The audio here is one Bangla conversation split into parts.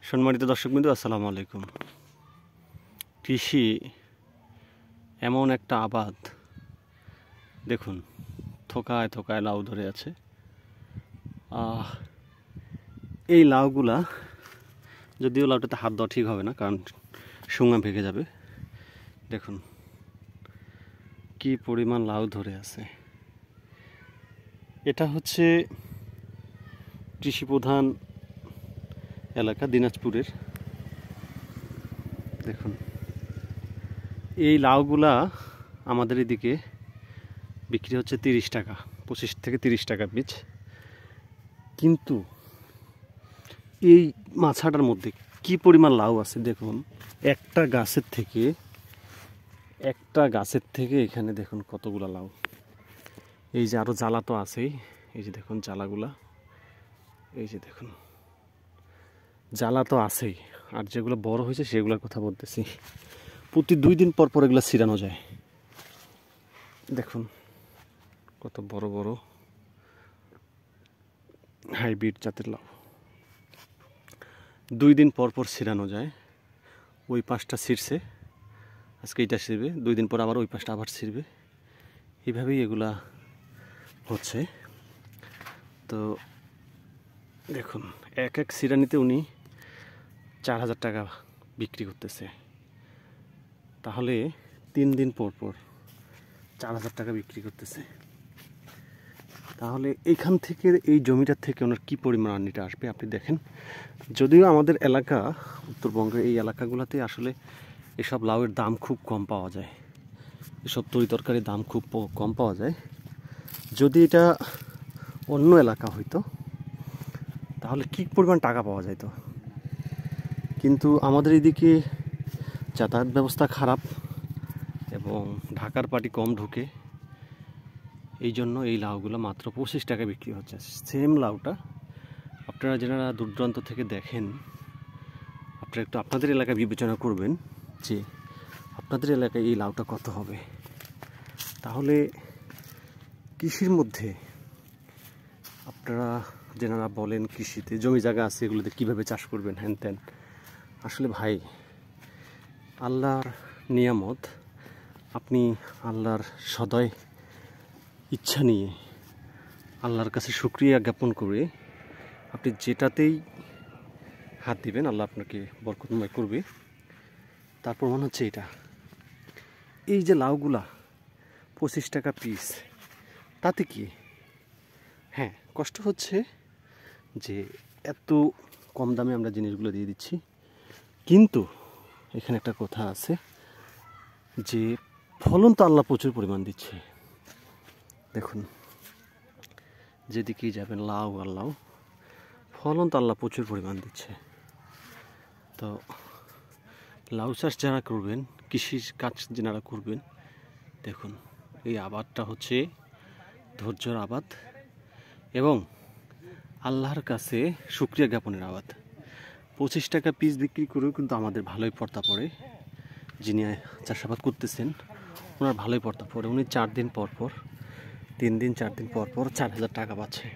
সম্মানিত দর্শকবৃন্দ, আসসালামু আলাইকুম। কৃষি এমন একটা আবাদ, দেখুন থোকায় থোকায় লাউ ধরে আছে। এই লাউগুলা, যদিও লাউটাতে হাত দেওয়া ঠিক হবে না, কারণ শুঙা ভেঙে যাবে। দেখুন কি পরিমাণ লাউ ধরে আছে। এটা হচ্ছে কৃষি প্রধান এলাকা দিনাজপুরের। দেখুন এই লাউগুলা আমাদের এদিকে বিক্রি হচ্ছে 30 টাকা, 25 থেকে 30 টাকা পিস। কিন্তু এই মাছাটার মধ্যে কি পরিমাণ লাউ আছে দেখুন। একটা গাছের থেকে এখানে দেখুন কতগুলা লাউ। এই যে আরো জ্বালা তো আছেই, এই যে দেখুন জ্বালাগুলা, এই যে দেখুন জ্বালা তো আছেই। আর যেগুলো বড় হয়েছে সেগুলোর কথা বলতেছি। প্রতি 2 দিন পর পর এগুলো ছিঁড়ানো যায়। দেখুন কত বড় বড় হাইব্রিড জাতের লাউ। 2 দিন পর পর ছিঁড়ানো যায়। ওই পাশটা ছিঁড়ছে, আজকে এইটা ছিঁড়বে, 2 দিন পর আবার ওই পাশটা আবার ছিঁড়বে। এইভাবেই এগুলা হচ্ছে। তো দেখুন এক ছিঁড়ানিতে উনি 4000 টাকা বিক্রি করতেছে। তাহলে 3 দিন পর পর 4000 টাকা বিক্রি করতেছে। তাহলে এইখান থেকে, এই জমিটার থেকে ওনার কী পরিমাণ আর্নিটা আসবে আপনি দেখেন। যদিও আমাদের এলাকা, উত্তরবঙ্গের এই এলাকাগুলোতে আসলে এসব লাউয়ের দাম খুব কম পাওয়া যায়, এসব তরি তরকারির দাম খুব কম পাওয়া যায়। যদি এটা অন্য এলাকা হইতো তাহলে কী পরিমাণ টাকা পাওয়া যেত। কিন্তু আমাদের এদিকে যাতায়াত ব্যবস্থা খারাপ এবং ঢাকার পাটি কম ঢুকে, এই জন্য এই লাউগুলো মাত্র 25 টাকা বিক্রি হচ্ছে। সেম লাউটা আপনারা যারা দূর দূরান্ত থেকে দেখেন, আপনারা একটু আপনাদের এলাকায় বিবেচনা করবেন যে আপনাদের এলাকায় এই লাউটা কত হবে। তাহলে কৃষির মধ্যে আপনারা যারা বলেন কৃষিতে জমি জায়গা আছে, এগুলোতে কীভাবে চাষ করবেন হ্যান ত্যান, আসলে ভাই আল্লাহর নিয়ামত, আপনি আল্লাহর সদয় ইচ্ছা নিয়ে আল্লাহর কাছে শুকরিয়া জ্ঞাপন করে আপনি যেটাতেই হাত দিবেন আল্লাহ আপনাকে বরকতময় করবে। তার প্রমাণ হচ্ছে এটা। এই যে লাউগুলা 25 টাকা পিস, তাতে কি? হ্যাঁ, কষ্ট হচ্ছে যে এত কম দামে আমরা জিনিসগুলো দিয়ে দিচ্ছি। কিন্তু এখানে একটা কথা আছে যে ফলন তো আল্লাহ প্রচুর পরিমাণ দিচ্ছে। দেখুন যেদিকেই যাবেন লাউ আর লাউ, ফলন তো আল্লাহ প্রচুর পরিমাণ দিচ্ছে। তো লাউ চাষ যারা করবেন, কৃষির কাজ যারা করবেন, দেখুন এই আবাদটা হচ্ছে ধৈর্যর আবাদ এবং আল্লাহর কাছে শুকরিয়া জ্ঞাপনের আবাদ। 25 টাকা পিস বিক্রি করেও কিন্তু আমাদের ভালোই পড়তা পড়ে। যিনি চাষাবাদ করতেছেন ওনার ভালোই পড়তা পড়ে। উনি 4 দিন পর পর, 3 দিন 4 দিন পর পর 4000 টাকা পাচ্ছে।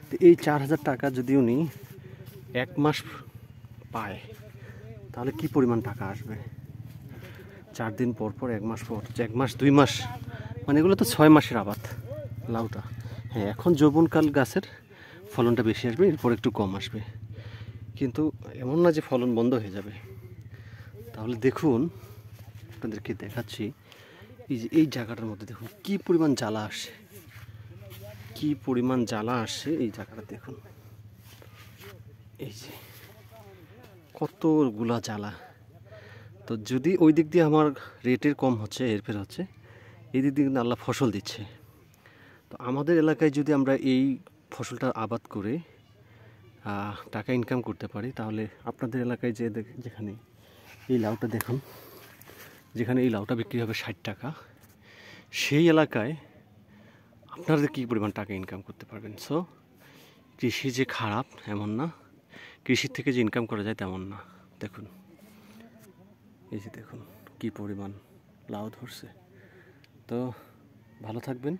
তো এই 4000 টাকা যদি উনি 1 মাস পায় তাহলে কি পরিমাণ টাকা আসবে। 4 দিন পর পর 1 মাস পর, 1 মাস 2 মাস, মানে এগুলো তো 6 মাসের আবাদ লাউটা। হ্যাঁ, এখন যৌবনকাল গাছের ফলনটা বেশি আসবে, এরপর একটু কম আসবে, কিন্তু এমন না যে ফলন বন্ধ হয়ে যাবে। তাহলে দেখুন আপনাদেরকে দেখাচ্ছি, এই যে এই জায়গাটার মধ্যে দেখুন কি পরিমাণ জ্বালা আসে, কি পরিমাণ জ্বালা আসে এই জায়গাটা দেখুন। এই যে কতগুলা জ্বালা। তো যদি ওই দিক দিয়ে আমার রেটের কম হচ্ছে, হেরফের হচ্ছে, এই দিক দিয়ে কিন্তু আল্লাহ ফসল দিচ্ছে। তো আমাদের এলাকায় যদি আমরা এই ফসলটা আবাদ করে টাকা ইনকাম করতে পারি, তাহলে আপনাদের এলাকায় যে যেখানে এই লাউটা দেখুন, যেখানে এই লাউটা বিক্রি হবে 60 টাকা, সেই এলাকায় আপনারা কী পরিমাণ টাকা ইনকাম করতে পারবেন। সো কৃষি যে খারাপ এমন না, কৃষির থেকে যে ইনকাম করা যায় তেমন না। দেখুন এই যে দেখুন কি পরিমাণ লাউ ধরছে। তো ভালো থাকবেন।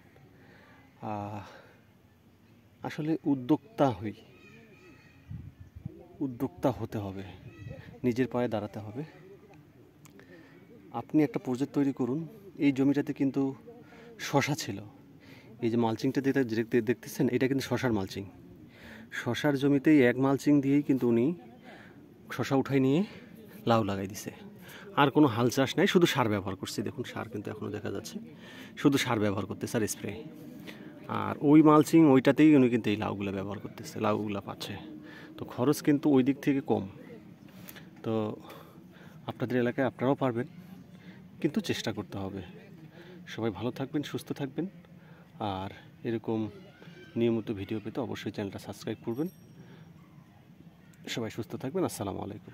আসলে উদ্যোক্তা হই, উদ্যোক্তা হতে হবে, নিজের পায়ে দাঁড়াতে হবে। আপনি একটা প্রজেক্ট তৈরি করুন। এই জমিটাতে কিন্তু শশা ছিল, এই যে মালচিংটা যেটা দেখতেছেন এটা কিন্তু শশার মালচিং। শশার জমিতেই এক মালচিং দিয়েই কিন্তু উনি শশা উঠাই নিয়ে লাউ লাগাই দিছে। আর কোনো হাল চাষ নাই, শুধু সার ব্যবহার করছে। দেখুন সার কিন্তু এখনও দেখা যাচ্ছে, শুধু সার ব্যবহার করতেছে আর স্প্রে। আর ওই মালচিং ওইটাতেই উনি কিন্তু এই লাউগুলো ব্যবহার করতেছে, লাউগুলো পাচ্ছে। তো খরচ কিন্তু ওই দিক থেকে কম। তো আপনাদের এলাকায় আপনারাও পারবেন, কিন্তু চেষ্টা করতে হবে। সবাই ভালো থাকবেন, সুস্থ থাকবেন। আর এরকম নিয়মিত ভিডিও পেতে অবশ্যই চ্যানেলটা সাবস্ক্রাইব করবেন। সবাই সুস্থ থাকবেন। আসসালামু আলাইকুম।